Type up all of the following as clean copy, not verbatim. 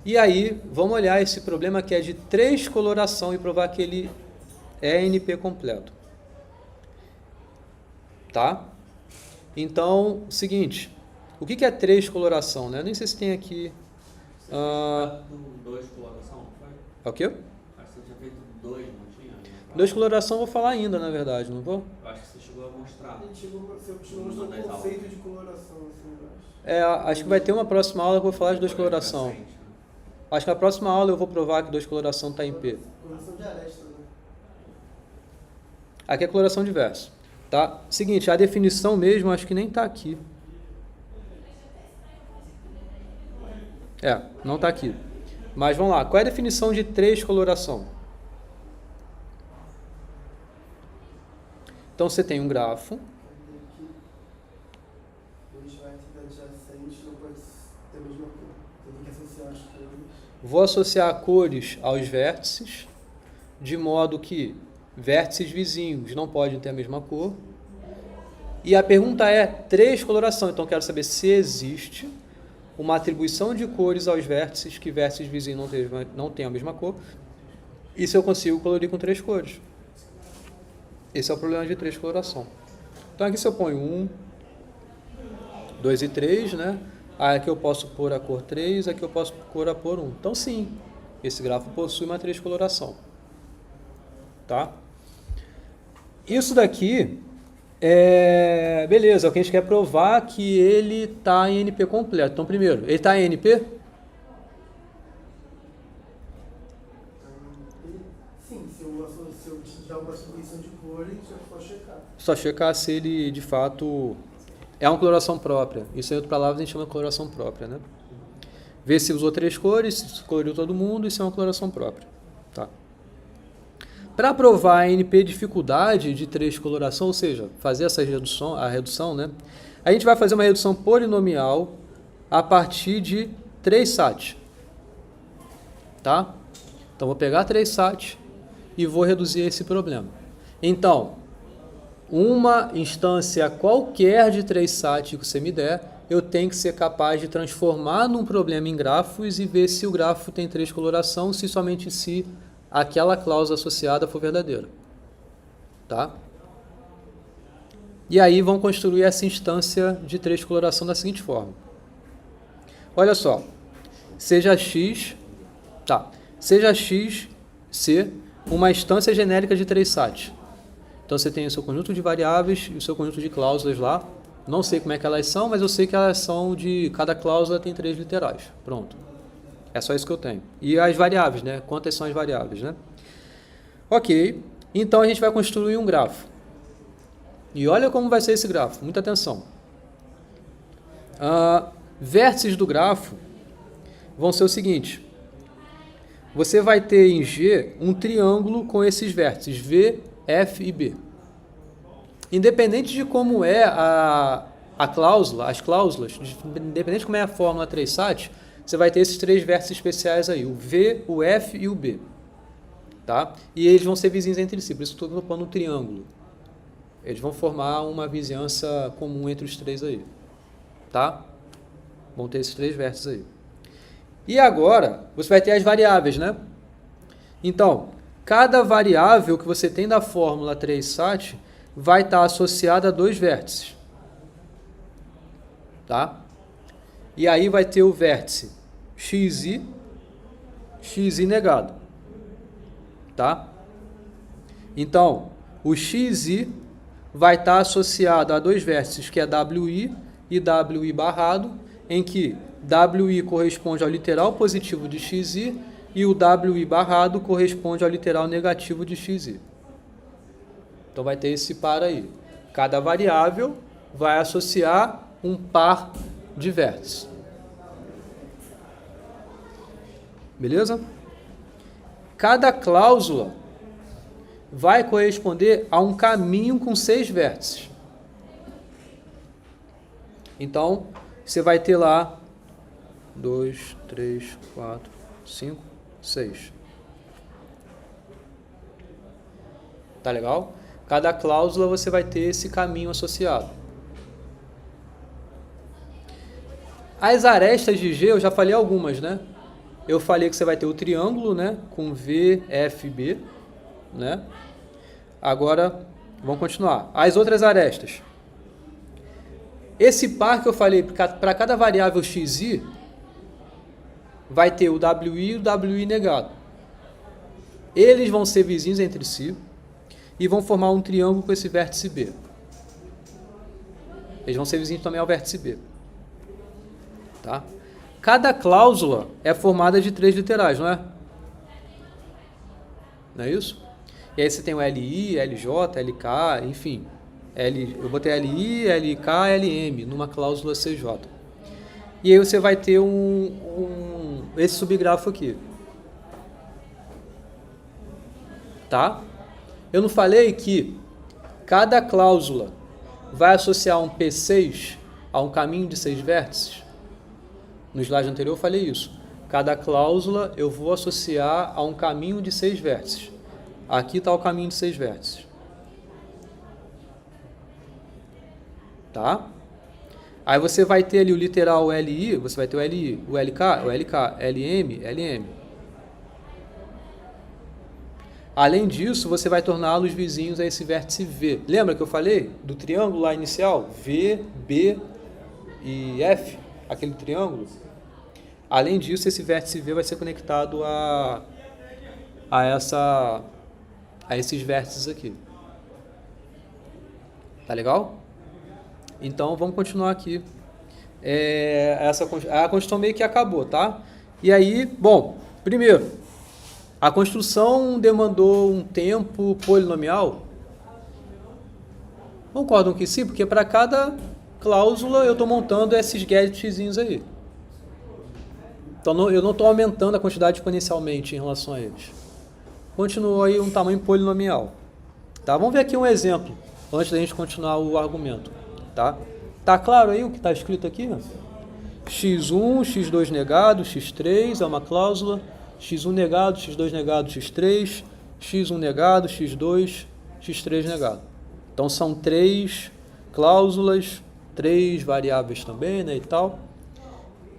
E aí, vamos olhar esse problema que é de 3 coloração e provar que ele é NP completo. Tá? Então, seguinte, o que é 3 coloração, né? Eu nem sei se tem aqui... Dois coloração, foi? É o quê? Acho que você tinha feito 2, não tinha? 2 coloração eu vou falar ainda, na verdade, não vou? Eu acho que você chegou a mostrar. Você chegou a mostrar o conceito de coloração, assim, eu acho. Acho que vai ter uma próxima aula que eu vou falar de 2 coloração. Acho que na próxima aula eu vou provar que 2 coloração está em P. Coloração de aresta, né? Aqui é coloração de verso. Tá? Seguinte, a definição mesmo acho que nem está aqui. Não está aqui. Mas vamos lá, qual é a definição de 3 coloração? Então você tem um grafo. Dois vértices adjacentes não pode ter a mesma cor. Você tem que associar as cores. Vou associar cores aos vértices, de modo que vértices vizinhos não podem ter a mesma cor. E a pergunta é 3 coloração, então eu quero saber se existe uma atribuição de cores aos vértices que vértices vizinhos não têm a mesma cor, e se eu consigo colorir com 3 cores. Esse é o problema de 3 coloração. Então aqui se eu ponho 1, 2 e 3, né? Aqui eu posso pôr a cor 3, aqui eu posso pôr a cor 1. Então sim, esse grafo possui uma 3 coloração. Tá? Isso daqui beleza, o que a gente quer provar que ele está em NP completo. Então primeiro, ele está em NP? Sim, se eu dar uma atribuição de cores, é só checar. Só checar se ele de fato é uma coloração própria. Isso em outras palavras a gente chama de coloração própria, né? Ver se usou 3 cores, se coloriu todo mundo, isso é uma coloração própria. Tá? Para provar a NP dificuldade de 3 coloração, ou seja, fazer essa redução, né? A gente vai fazer uma redução polinomial a partir de 3 SAT. Tá? Então vou pegar 3 SAT e vou reduzir esse problema. Então, uma instância qualquer de 3 SAT que você me der, eu tenho que ser capaz de transformar num problema em grafos e ver se o grafo tem 3 coloração, se somente se aquela cláusula associada for verdadeira. Tá? E aí vão construir essa instância de 3 coloração da seguinte forma. Olha só, seja x C uma instância genérica de 3 SAT. Então você tem o seu conjunto de variáveis e o seu conjunto de cláusulas lá. Não sei como é que elas são, mas eu sei que elas são de... Cada cláusula tem 3 literais. Pronto. É só isso que eu tenho. E as variáveis, né? Quantas são as variáveis, né? Ok. Então a gente vai construir um grafo. E olha como vai ser esse grafo. Muita atenção. Vértices do grafo vão ser o seguinte. Você vai ter em G um triângulo com esses vértices V, F e B. Independente de como é a cláusula, as cláusulas, independente de como é a fórmula 3 SAT, você vai ter esses 3 vértices especiais aí, o V, o F e o B. Tá? E eles vão ser vizinhos entre si, por isso estou propondo um triângulo. Eles vão formar uma vizinhança comum entre os 3 aí. Tá? Vão ter esses 3 vértices aí. E agora, você vai ter as variáveis, né? Então, cada variável que você tem da fórmula 3 SAT vai estar associada a 2 vértices. Tá? E aí vai ter o vértice xi negado. Tá? Então, o xi vai estar associado a 2 vértices, que é wi e wi barrado, em que wi corresponde ao literal positivo de xi e o wi barrado corresponde ao literal negativo de xi. Então vai ter esse par aí. Cada variável vai associar um par de vértices. Beleza? Cada cláusula vai corresponder a um caminho com 6 vértices. Então, você vai ter lá 2, 3, 4, 5, 6. Tá legal? Cada cláusula você vai ter esse caminho associado. As arestas de G, eu já falei algumas, né? eu falei que você vai ter o triângulo, né, com VFB, né? Agora, vamos continuar. As outras arestas. Esse par que eu falei, para cada variável xi, vai ter o WI e o WI negado. Eles vão ser vizinhos entre si e vão formar um triângulo com esse vértice B. Eles vão ser vizinhos também ao vértice B. Tá? Cada cláusula é formada de 3 literais, não é? Não é isso? E aí você tem o LI, LJ, LK, enfim. Eu botei LI, LK, LM numa cláusula CJ. E aí você vai ter esse subgrafo aqui. Tá? Eu não falei que cada cláusula vai associar um P6 a um caminho de 6 vértices? No slide anterior eu falei isso. Cada cláusula eu vou associar a um caminho de 6 vértices. Aqui está o caminho de 6 vértices. Tá? Aí você vai ter ali o literal LI, você vai ter o LI, o LK, LM, LM. Além disso, você vai torná-los vizinhos a esse vértice V. Lembra que eu falei do triângulo lá inicial? V, B e F, aquele triângulo. Além disso, esse vértice V vai ser conectado a esses vértices aqui. Tá legal? Então, vamos continuar aqui. A construção meio que acabou, tá? E aí, bom, primeiro, a construção demandou um tempo polinomial? Concordam que sim, porque para cada cláusula eu estou montando esses gadgetzinhos aí. Então, eu não estou aumentando a quantidade exponencialmente em relação a eles. Continuou aí um tamanho polinomial. Tá? Vamos ver aqui um exemplo, antes da gente continuar o argumento. Tá claro aí o que está escrito aqui? x1, x2 negado, x3 é uma cláusula, x1 negado, x2 negado, x3, x1 negado, x2, x3 negado. Então são 3 cláusulas, 3 variáveis também, né, e tal.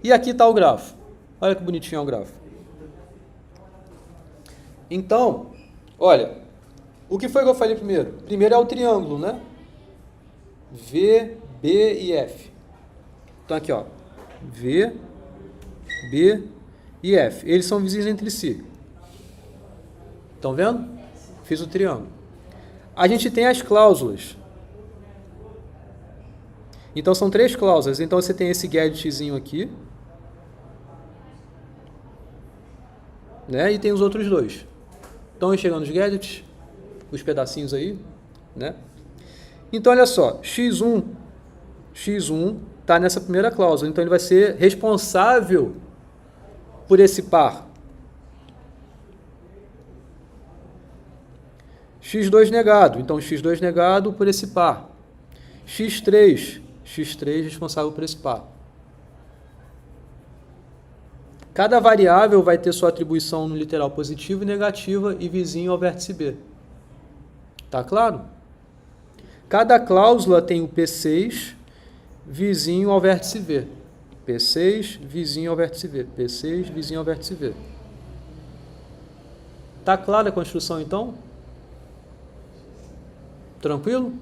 E aqui está o grafo. Olha que bonitinho é o grafo. Então, olha, o que foi que eu falei primeiro? Primeiro é o triângulo, né? V, B e F. Então aqui, ó, V, B e F. Eles são vizinhos entre si. Estão vendo? Fiz o triângulo. A gente tem as cláusulas. Então são 3 cláusulas. Então você tem esse gadgetzinho aqui, né? E tem os outros 2. Estão chegando os gadgets, os pedacinhos aí, né? Então, olha só, x1 está nessa primeira cláusula, então ele vai ser responsável por esse par. x2 negado, então x2 negado por esse par. x3 responsável por esse par. Cada variável vai ter sua atribuição no literal positiva e negativa e vizinho ao vértice B. Tá claro? Cada cláusula tem o P6 vizinho ao vértice V. P6 vizinho ao vértice V. P6 vizinho ao vértice V. Tá clara a construção então? Tranquilo?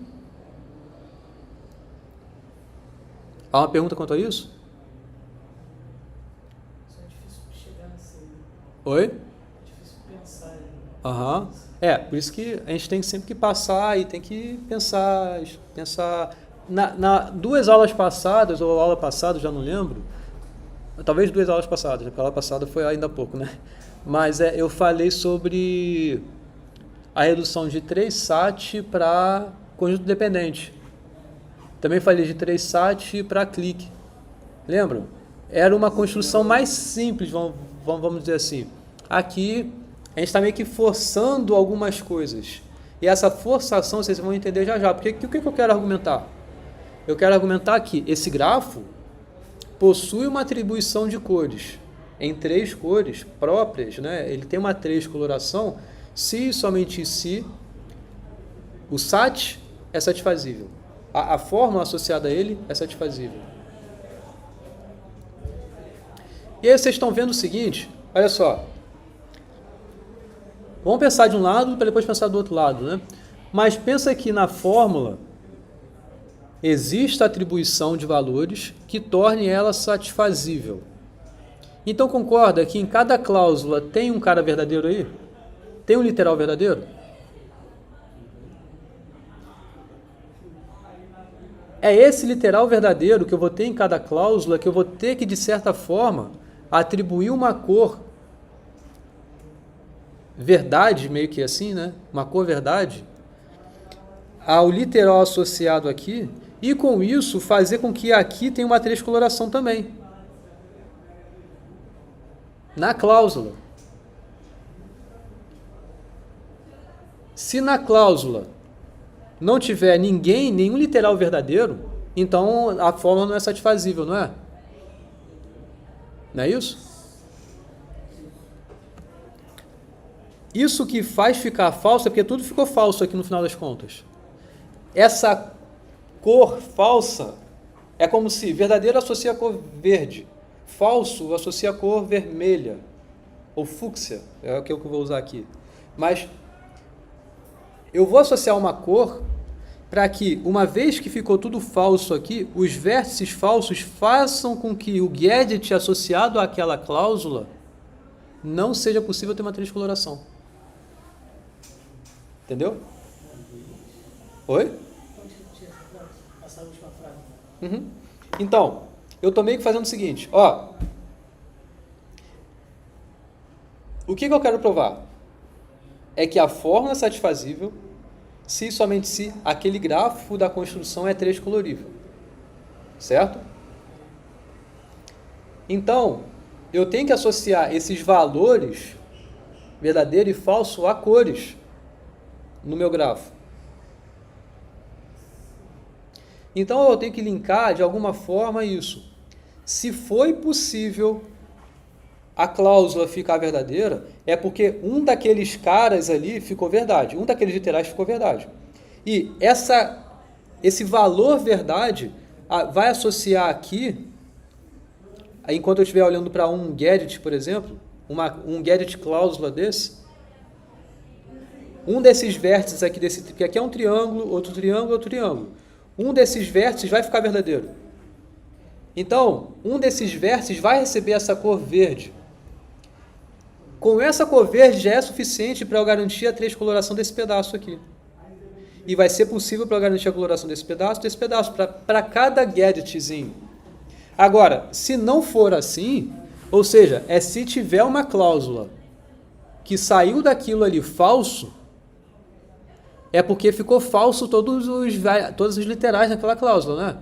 Há uma pergunta quanto a isso? Só é difícil chegar assim. Oi? É difícil pensar. Aham. Por isso que a gente tem sempre que passar e tem que pensar duas aulas passadas, ou aula passada, já não lembro, talvez 2 aulas passadas, a aula passada foi ainda há pouco, né? Mas eu falei sobre a redução de 3 SAT para conjunto dependente. Também falei de 3 SAT para clique. Lembram? Era uma construção mais simples, vamos dizer assim. Aqui a gente está meio que forçando algumas coisas. E essa forçação vocês vão entender já já. Porque o que eu quero argumentar? Eu quero argumentar que esse grafo possui uma atribuição de cores em 3 cores próprias, né? Ele tem uma 3 coloração se e somente se o SAT é satisfazível. A fórmula associada a ele é satisfazível. E aí vocês estão vendo o seguinte, Olha só. Vamos pensar de um lado para depois pensar do outro lado, né? Mas pensa que na fórmula existe a atribuição de valores que torne ela satisfazível. Então concorda que em cada cláusula tem um cara verdadeiro aí? Tem um literal verdadeiro? É esse literal verdadeiro que eu vou ter em cada cláusula que eu vou ter que, de certa forma, atribuir uma cor verdade, meio que assim, né? Uma cor verdade, ao literal associado aqui, e com isso fazer com que aqui tenha uma transcoloração também. Na cláusula. Se na cláusula não tiver nenhum literal verdadeiro, então a fórmula não é satisfazível, não é? Não é isso? Isso que faz ficar falso é porque tudo ficou falso aqui no final das contas. Essa cor falsa é como se verdadeiro associa a cor verde, falso associa a cor vermelha, ou fúcsia, é o que eu vou usar aqui. Mas eu vou associar uma cor para que, uma vez que ficou tudo falso aqui, os vértices falsos façam com que o gadget associado àquela cláusula não seja possível ter uma transcoloração. Entendeu? Oi? Uhum. Então, eu estou meio que fazendo o seguinte, ó. O que eu quero provar? É que a fórmula é satisfazível se e somente se aquele grafo da construção é transcolorível. Certo? Então, eu tenho que associar esses valores, verdadeiro e falso, a cores no meu grafo. Então, eu tenho que linkar de alguma forma isso. Se foi possível a cláusula ficar verdadeira, é porque um daqueles caras ali ficou verdade, um daqueles literais ficou verdade. E esse valor verdade vai associar aqui, enquanto eu estiver olhando para um gadget, por exemplo, um gadget cláusula desse, um desses vértices aqui, que aqui é um triângulo, outro triângulo, um desses vértices vai ficar verdadeiro. Então, um desses vértices vai receber essa cor verde. Com essa cor verde já é suficiente para eu garantir a transcoloração desse pedaço aqui. E vai ser possível para eu garantir a coloração desse pedaço, para cada gadgetzinho. Agora, se não for assim, ou seja, se tiver uma cláusula que saiu daquilo ali falso, é porque ficou falso todos os literais naquela cláusula, né?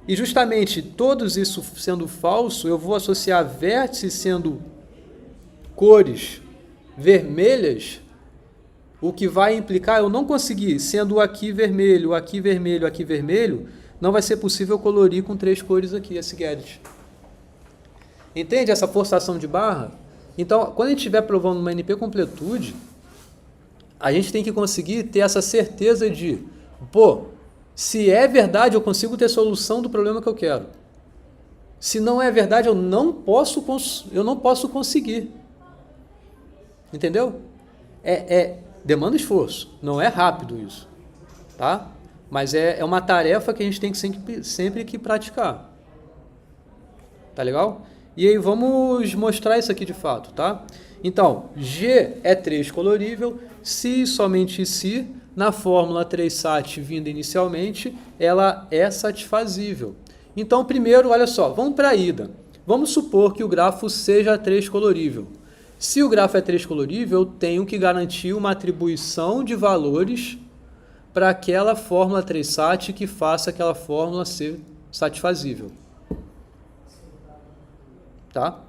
E justamente todos isso sendo falso, eu vou associar vértices sendo cores vermelhas, o que vai implicar eu não conseguir, sendo aqui vermelho, aqui vermelho, aqui vermelho, não vai ser possível colorir com 3 cores aqui esse gadget. Entende essa forçação de barra? Então, quando a gente estiver provando uma NP completude, a gente tem que conseguir ter essa certeza de, se é verdade, eu consigo ter solução do problema que eu quero. Se não é verdade, eu não posso conseguir. Entendeu? Demanda esforço, não é rápido isso, tá? Mas é uma tarefa que a gente tem que sempre que praticar. Tá legal? E aí vamos mostrar isso aqui de fato, tá? Então, G é transcolorível se e somente se, na fórmula 3sat vinda inicialmente, ela é satisfazível. Então, primeiro, olha só, vamos para a ida. Vamos supor que o grafo seja transcolorível. Se o grafo é transcolorível, eu tenho que garantir uma atribuição de valores para aquela fórmula 3sat que faça aquela fórmula ser satisfazível. Tá?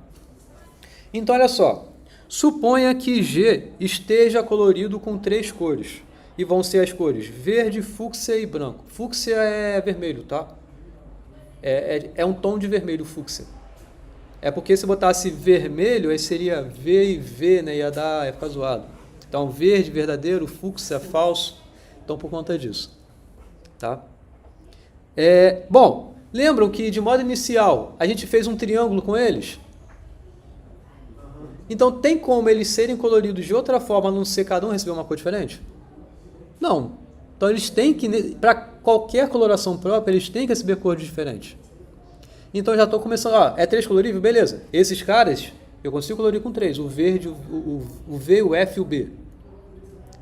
Então, olha só. Suponha que G esteja colorido com 3 cores. E vão ser as cores verde, fúcsia e branco. Fúcsia é vermelho, tá? É um tom de vermelho fúcsia. É porque se botasse vermelho, aí seria V e V, né? Ia ficar zoado. Então, verde, verdadeiro, fúcsia, falso. Então, por conta disso. Tá? Bom, lembram que de modo inicial, a gente fez um triângulo com eles? Então, tem como eles serem coloridos de outra forma, a não ser cada um receber uma cor diferente? Não. Então, eles têm que, para qualquer coloração própria, eles têm que receber cores diferentes. Então, já estou começando, é 3 colorível? Beleza. Esses caras, eu consigo colorir com 3, o verde, o V, o F e o B.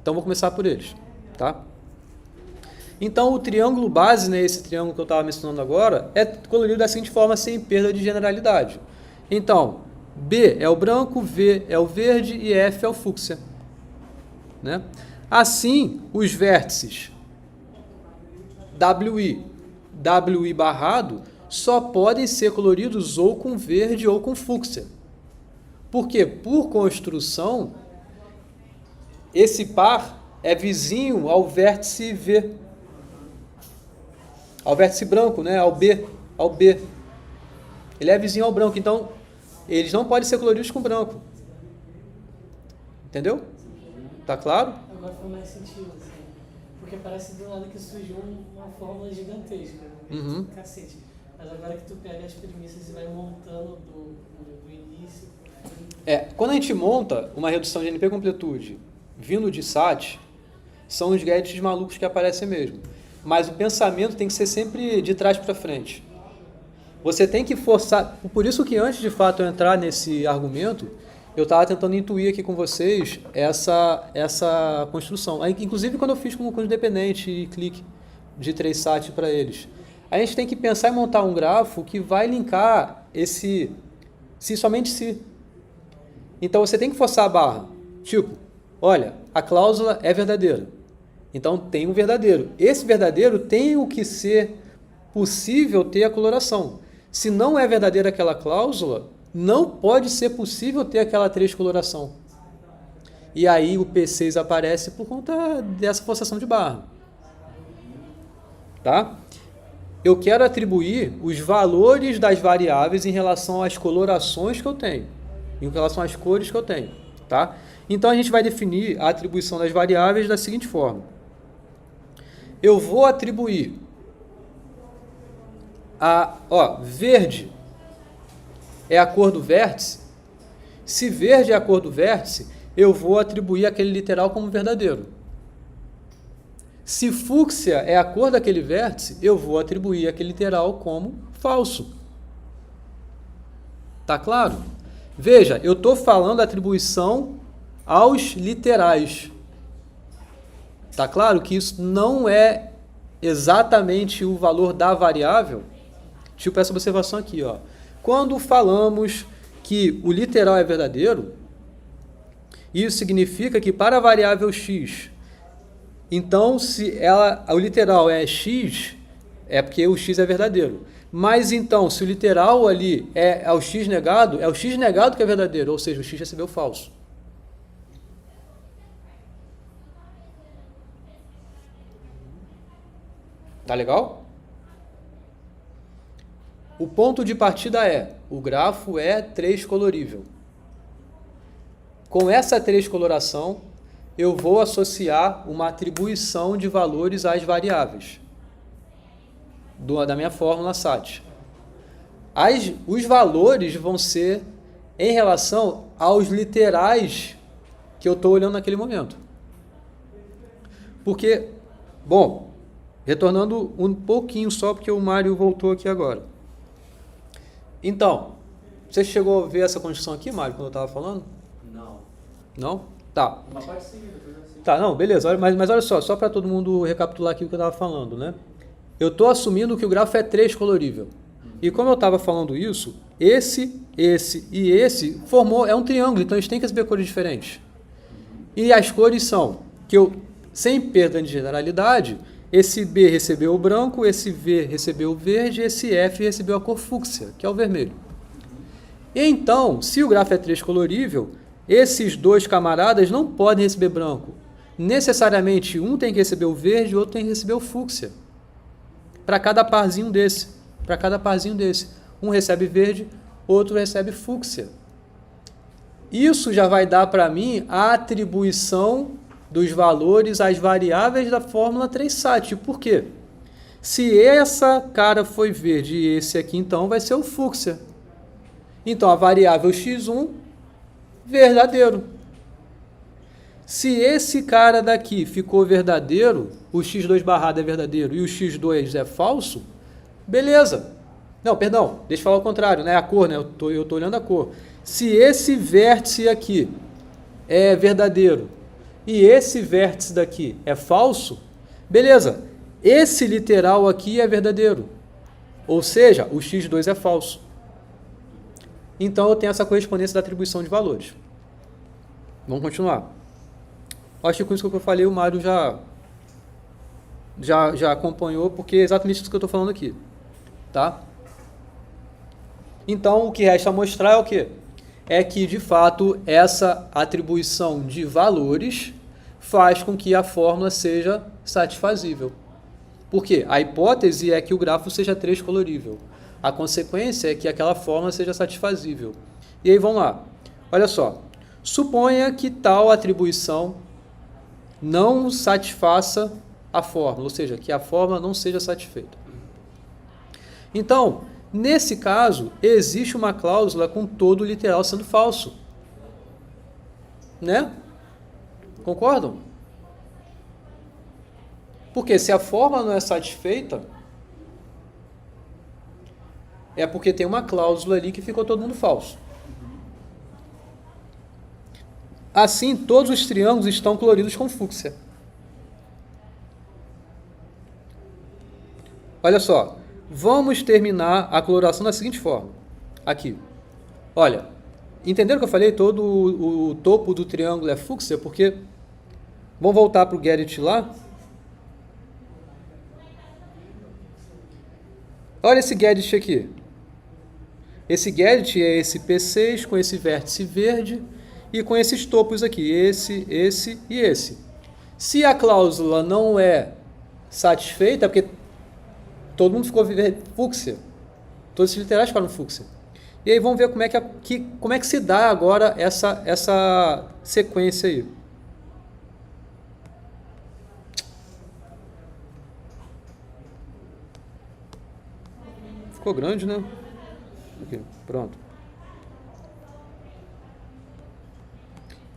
Então, vou começar por eles, tá? Então, o triângulo base, né, esse triângulo que eu estava mencionando agora, é colorido da seguinte forma, sem perda de generalidade. Então, B é o branco, V é o verde e F é o fúcsia. Né? Assim, os vértices WI barrado, só podem ser coloridos ou com verde ou com fúcsia. Por quê? Por construção, esse par é vizinho ao vértice V. Ao vértice branco, né? ao B. Ele é vizinho ao branco, então eles não podem ser coloridos com branco. Entendeu? Tá claro? Agora faz mais sentido, assim. Porque parece do nada que surgiu uma fórmula gigantesca. Uhum. Cacete. Mas agora que tu pega as premissas e vai montando do início. Quando a gente monta uma redução de NP completude vindo de SAT, são os gadgets malucos que aparecem mesmo. Mas o pensamento tem que ser sempre de trás para frente. Você tem que forçar... Por isso que antes de fato eu entrar nesse argumento, eu estava tentando intuir aqui com vocês essa construção. Aí, inclusive quando eu fiz com o independente e clique de 3 SAT para eles. A gente tem que pensar em montar um grafo que vai linkar esse se somente se. Então você tem que forçar a barra. Tipo, olha, a cláusula é verdadeira. Então tem um verdadeiro. Esse verdadeiro tem o que ser possível ter a coloração. Se não é verdadeira aquela cláusula, não pode ser possível ter aquela 3 coloração. E aí o P6 aparece por conta dessa forçação de barra. Tá? Eu quero atribuir os valores das variáveis em relação às colorações que eu tenho, em relação às cores que eu tenho. Tá? Então a gente vai definir a atribuição das variáveis da seguinte forma. Eu vou atribuir verde é a cor do vértice. Se verde é a cor do vértice, eu vou atribuir aquele literal como verdadeiro. Se fúcsia é a cor daquele vértice, eu vou atribuir aquele literal como falso. Tá claro? Veja, eu estou falando atribuição aos literais. Tá claro que isso não é exatamente o valor da variável? Tipo essa observação aqui, ó. Quando falamos que o literal é verdadeiro, isso significa que para a variável x, então se o literal é x, é porque o x é verdadeiro. Mas então, se o literal ali é o x negado que é verdadeiro, ou seja, o x recebeu falso. Tá legal? O ponto de partida o grafo é 3 colorível. Com essa 3 coloração, eu vou associar uma atribuição de valores às variáveis da minha fórmula SAT. Os valores vão ser em relação aos literais que eu estou olhando naquele momento. Porque, retornando um pouquinho só, porque o Mário voltou aqui agora. Então, você chegou a ver essa construção aqui, Mário, quando eu estava falando? Não. Não? Tá. Mas pode seguir, depois eu sei. Tá, não, beleza. Mas olha só para todo mundo recapitular aqui o que eu estava falando, né? Eu estou assumindo que o grafo é 3 colorível. E como eu estava falando isso, esse e esse é um triângulo, então eles têm que receber cores diferentes. E as cores são que sem perda de generalidade, esse B recebeu o branco, esse V recebeu o verde, esse F recebeu a cor fúcsia, que é o vermelho. E então, se o grafo é 3 colorível, esses dois camaradas não podem receber branco. Necessariamente um tem que receber o verde e o outro tem que receber o fúcsia. Para cada parzinho desse. Um recebe verde, outro recebe fúcsia. Isso já vai dar para mim a atribuição dos valores às variáveis da fórmula 3 SAT. Por quê? Se essa cara foi verde e esse aqui, então, vai ser o fúcsia. Então, a variável x1 verdadeiro. Se esse cara daqui ficou verdadeiro, o x2 barrado é verdadeiro e o x2 é falso, beleza. Não, perdão, deixa eu falar o contrário, né? A cor, né? Eu tô olhando a cor. Se esse vértice aqui é verdadeiro e esse vértice daqui é falso, beleza. Esse literal aqui é verdadeiro. Ou seja, o x2 é falso. Então eu tenho essa correspondência da atribuição de valores. Vamos continuar. Acho que com isso que eu falei, o Mário já acompanhou, porque é exatamente isso que eu estou falando aqui. Tá? Então, o que resta mostrar é o quê? É que, de fato, essa atribuição de valores faz com que a fórmula seja satisfazível. Por quê? A hipótese é que o grafo seja 3-colorível. A consequência é que aquela fórmula seja satisfazível. E aí, vamos lá. Olha só. Suponha que tal atribuição não satisfaça a fórmula, ou seja, que a fórmula não seja satisfeita. Então, nesse caso, existe uma cláusula com todo o literal sendo falso. Né? Concordam? Porque se a fórmula não é satisfeita, é porque tem uma cláusula ali que ficou todo mundo falso. Assim, todos os triângulos estão coloridos com fúcsia. Olha só, vamos terminar a coloração da seguinte forma. Aqui. Olha, entenderam que eu falei? Todo o topo do triângulo é fúcsia? Porque, vamos voltar para o Gerrit lá. Olha esse Gerrit aqui. Esse Gerrit é esse P6 com esse vértice verde e com esses topos aqui, esse e esse. Se a cláusula não é satisfeita, é porque todo mundo ficou fúcsia. Todos esses literais ficaram fúcsia. E aí vamos ver como é que se dá agora essa sequência aí. Ficou grande, né? Aqui, pronto.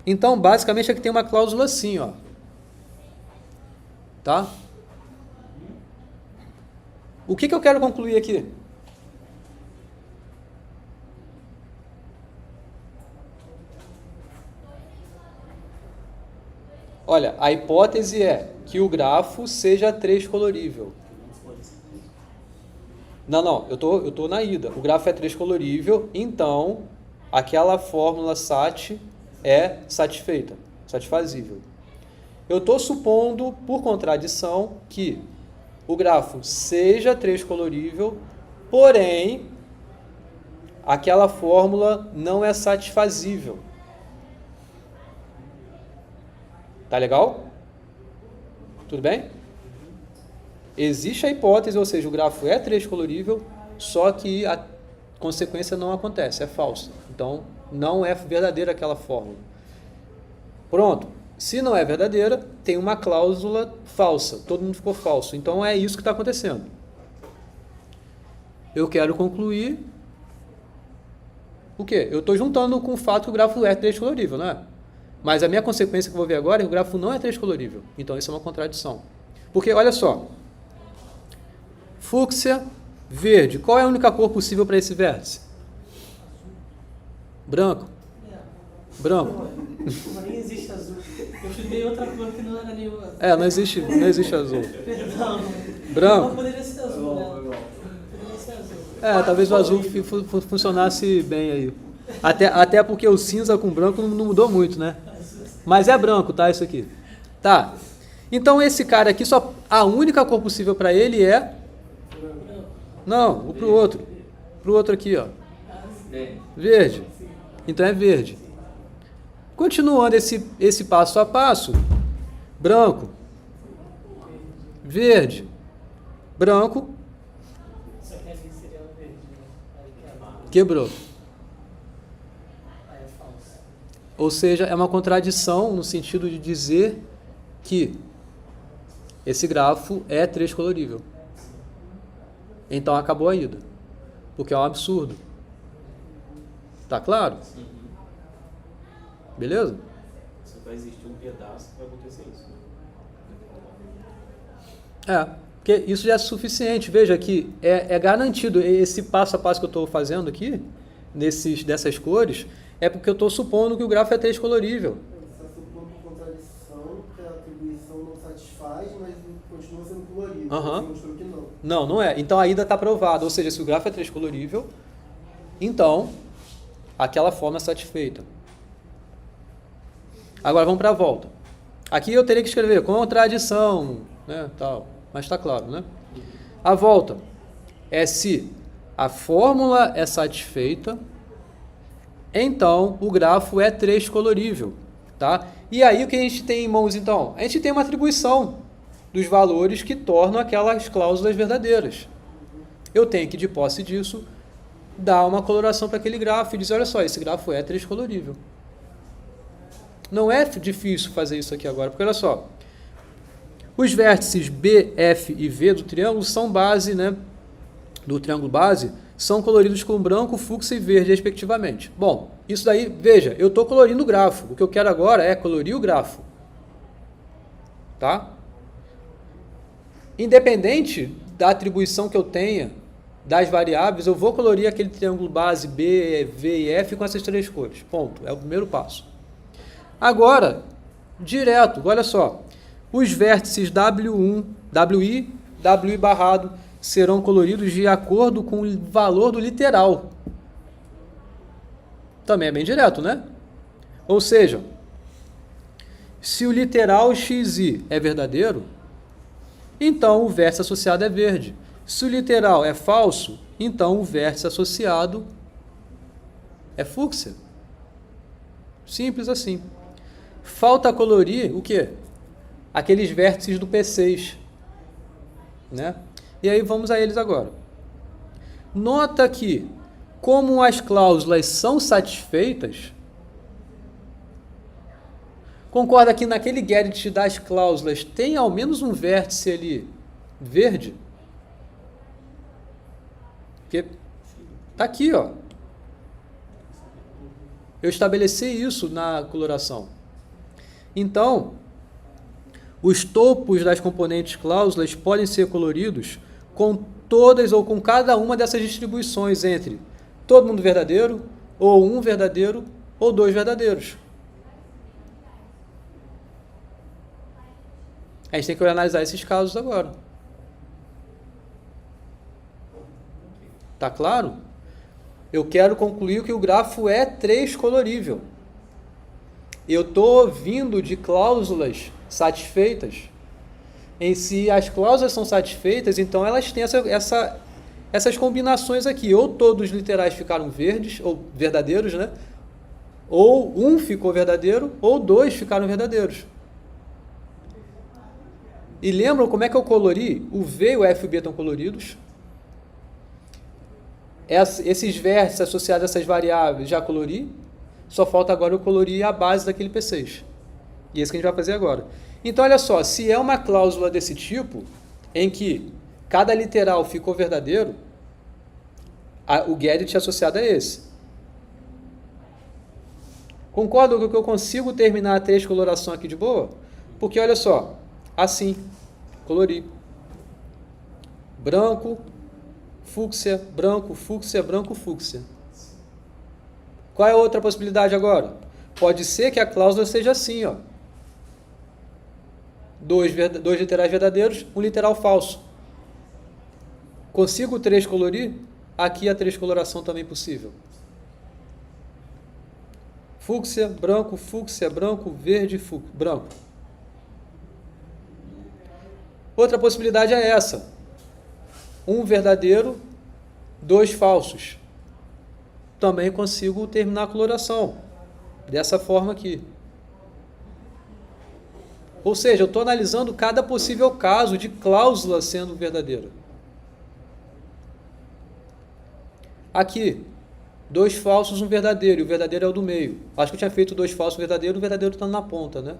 Então, basicamente, aqui tem uma cláusula assim, ó. Tá? O que eu quero concluir aqui? Olha, a hipótese é que o grafo seja 3-colorível. Não, eu tô na ida. O grafo é 3-colorível, então aquela fórmula SAT é satisfeita, satisfazível. Eu estou supondo, por contradição, que o grafo seja 3-colorível, porém, aquela fórmula não é satisfazível. Tá legal? Tudo bem? Existe a hipótese, ou seja, o grafo é 3-colorível, só que a consequência não acontece, é falsa. Então, não é verdadeira aquela fórmula. Pronto. Se não é verdadeira, tem uma cláusula falsa. Todo mundo ficou falso. Então, é isso que está acontecendo. Eu quero concluir o quê? Eu estou juntando com o fato que o grafo é 3-colorível, não é? Mas a minha consequência que eu vou ver agora é que o grafo não é 3-colorível. Então, isso é uma contradição. Porque, olha só. Fúcsia, verde. Qual é a única cor possível para esse vértice? Branco. Branco. Mas nem existe azul. Eu chutei outra cor que não era nenhuma. Não existe azul. Perdão. Branco. Não poderia ser azul, né? Poderia ser azul. Talvez o azul funcionasse bem aí. Até porque o cinza com branco não mudou muito, né? Mas é branco, tá? Isso aqui. Tá. Então esse cara aqui, a única cor possível para ele é... Não, pro outro. Pro outro aqui, ó. Verde. Então é verde. Continuando esse passo a passo, branco, verde, branco, Só que ali seria o verde, né? Aí quebrou. Aí é falso. Ou seja, é uma contradição no sentido de dizer que esse grafo é 3-colorível. Então acabou a ida. Porque é um absurdo. Tá claro? Beleza? Só vai existir um pedaço que vai acontecer isso. Porque isso já é suficiente. Veja que é garantido. Esse passo a passo que eu estou fazendo aqui, dessas cores, é porque eu estou supondo que o grafo é 3 colorível. Você está supondo por contradição que a atribuição não satisfaz, mas continua sendo colorido. Aham. Você mostrou que não. Não é. Então ainda está provado. Ou seja, se o grafo é 3 colorível, então aquela forma é satisfeita. Agora vamos para a volta. Aqui eu teria que escrever contradição, né, tal. Mas está claro, né? A volta é se a fórmula é satisfeita, então o grafo é 3 colorível, tá? E aí o que a gente tem em mãos, então? A gente tem uma atribuição dos valores que tornam aquelas cláusulas verdadeiras. Eu tenho que, de posse disso, dar uma coloração para aquele grafo e dizer, olha só, esse grafo é 3 colorível. Não é difícil fazer isso aqui agora, porque olha só, os vértices B, F e V do triângulo são base, né, do triângulo base, são coloridos com branco, fúcsia e verde, respectivamente. Bom, isso daí, veja, eu estou colorindo o grafo. O que eu quero agora é colorir o grafo. Tá? Independente da atribuição que eu tenha das variáveis, eu vou colorir aquele triângulo base B, V e F com essas 3 cores. Ponto. É o primeiro passo. Agora, direto, olha só. Os vértices W1, WI, WI barrado serão coloridos de acordo com o valor do literal. Também é bem direto, né? Ou seja, se o literal xi é verdadeiro, então o vértice associado é verde. Se o literal é falso, então o vértice associado é fúcsia. Simples assim. Falta colorir o quê? Aqueles vértices do P6, né? E aí vamos a eles agora. Nota que, como as cláusulas são satisfeitas, concorda que naquele get das cláusulas tem ao menos um vértice ali verde? Porque tá aqui, ó. Eu estabeleci isso na coloração. Então, os topos das componentes cláusulas podem ser coloridos com todas ou com cada uma dessas distribuições entre todo mundo verdadeiro, ou um verdadeiro, ou 2 verdadeiros. A gente tem que analisar esses casos agora. Tá claro? Eu quero concluir que o grafo é 3 colorível. Eu estou vindo de cláusulas satisfeitas. Em si, as cláusulas são satisfeitas, então elas têm essas combinações aqui. Ou todos os literais ficaram verdes, ou verdadeiros, né? Ou um ficou verdadeiro, ou 2 ficaram verdadeiros. E lembram como é que eu colori? O V e o F e o B estão coloridos. Esses vértices associados a essas variáveis já colori. Só falta agora eu colorir a base daquele P6. E é isso que a gente vai fazer agora. Então, olha só, se é uma cláusula desse tipo, em que cada literal ficou verdadeiro, o get associado é esse. Concordo com que eu consigo terminar a 3 coloração aqui de boa? Porque, olha só, assim, colori. Branco, fúcsia, branco, fúcsia, branco, fúcsia. Qual é a outra possibilidade agora? Pode ser que a cláusula seja assim, ó. 2 literais verdadeiros, um literal falso. Consigo 3 colorir? Aqui a 3 coloração também possível. Fúcsia, branco, verde, branco. Outra possibilidade é essa. Um verdadeiro, 2 falsos. Também consigo terminar a coloração. Dessa forma aqui. Ou seja, eu estou analisando cada possível caso de cláusula sendo verdadeira. Aqui, 2 falsos, um verdadeiro. E o verdadeiro é o do meio. Acho que eu tinha feito 2 falsos, um verdadeiro. O verdadeiro está na ponta, né?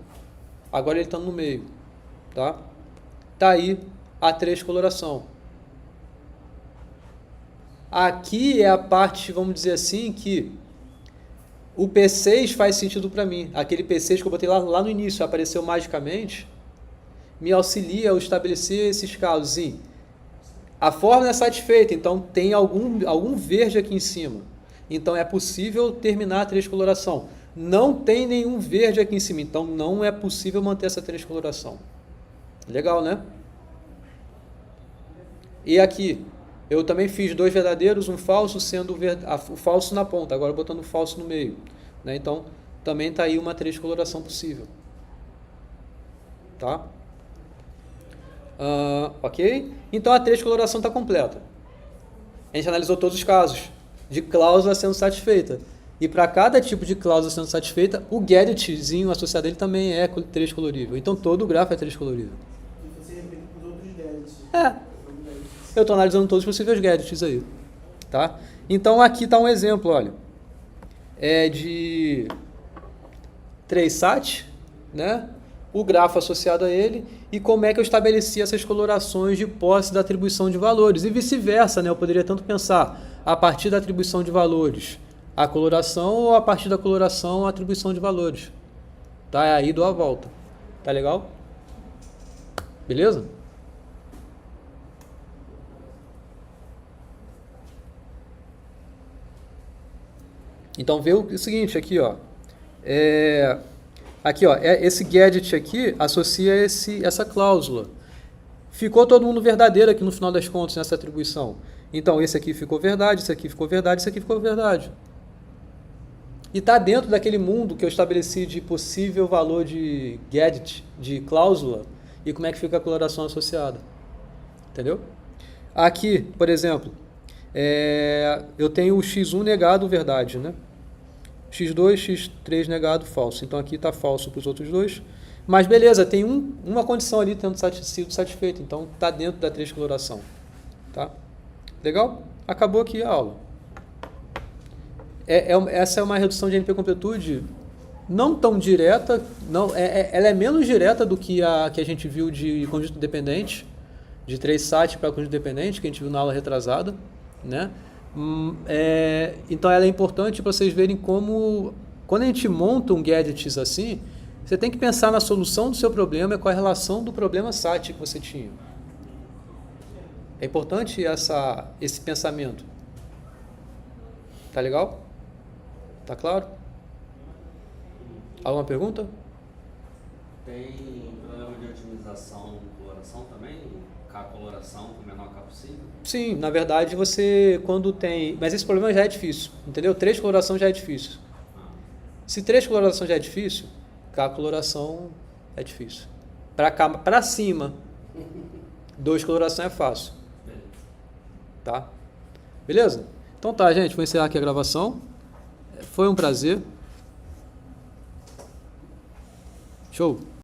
Agora ele está no meio. Tá? Tá aí a 3 coloração. Aqui é a parte, vamos dizer assim, que O P6 faz sentido para mim. Aquele P6 que eu botei lá no início, apareceu magicamente, me auxilia a estabelecer esses casos. Sim, a fórmula é satisfeita, então tem algum verde aqui em cima. Então é possível terminar a transcoloração. Não tem nenhum verde aqui em cima, então não é possível manter essa transcoloração. Legal, né? E aqui, eu também fiz 2 verdadeiros, um falso, sendo o falso na ponta, agora botando o falso no meio. Né? Então, também está aí uma transcoloração possível. Tá? Ok? Então, a transcoloração está completa. A gente analisou todos os casos de cláusula sendo satisfeita. E para cada tipo de cláusula sendo satisfeita, o gadgetzinho associado a ele também é transcolorível. Então, todo o grafo é transcolorível. E você replica para os outros gadgets. Eu estou analisando todos os possíveis gadgets aí. Tá? Então, aqui está um exemplo, olha. É de 3sat, né? O grafo associado a ele e como é que eu estabeleci essas colorações de posse da atribuição de valores. E vice-versa, né? Eu poderia tanto pensar a partir da atribuição de valores a coloração ou a partir da coloração a atribuição de valores. Tá? Aí dou a volta. Tá legal? Beleza? Então vê o seguinte aqui, ó. Aqui, ó, esse gadget aqui associa essa cláusula. Ficou todo mundo verdadeiro aqui no final das contas nessa atribuição. Então esse aqui ficou verdade, esse aqui ficou verdade, esse aqui ficou verdade. E está dentro daquele mundo que eu estabeleci de possível valor de gadget, de cláusula, e como é que fica a coloração associada. Entendeu? Aqui, por exemplo, eu tenho o x1 negado verdade, né? x2, x3 negado falso. Então aqui está falso para os outros dois. Mas beleza, tem uma condição ali tendo sido satisfeita. Então está dentro da transcoloração. Tá? Legal? Acabou aqui a aula. Essa é uma redução de NP-completude não tão direta. Ela é menos direta do que a gente viu de conjunto dependente. De 3sat para conjunto dependente, que a gente viu na aula retrasada. Né? Então ela é importante para vocês verem como, quando a gente monta um gadget assim, você tem que pensar na solução do seu problema e com a relação do problema SAT que você tinha. É importante esse pensamento. Tá legal? Tá claro? Alguma pergunta? Tem problema de otimização de coloração também? K coloração com o menor K possível? Sim, na verdade você quando tem... Mas esse problema já é difícil, entendeu? 3 coloração já é difícil. Se 3 coloração já é difícil, K coloração é difícil. Para cima, 2 coloração é fácil. Tá? Beleza? Então tá, gente, vou encerrar aqui a gravação. Foi um prazer. Show!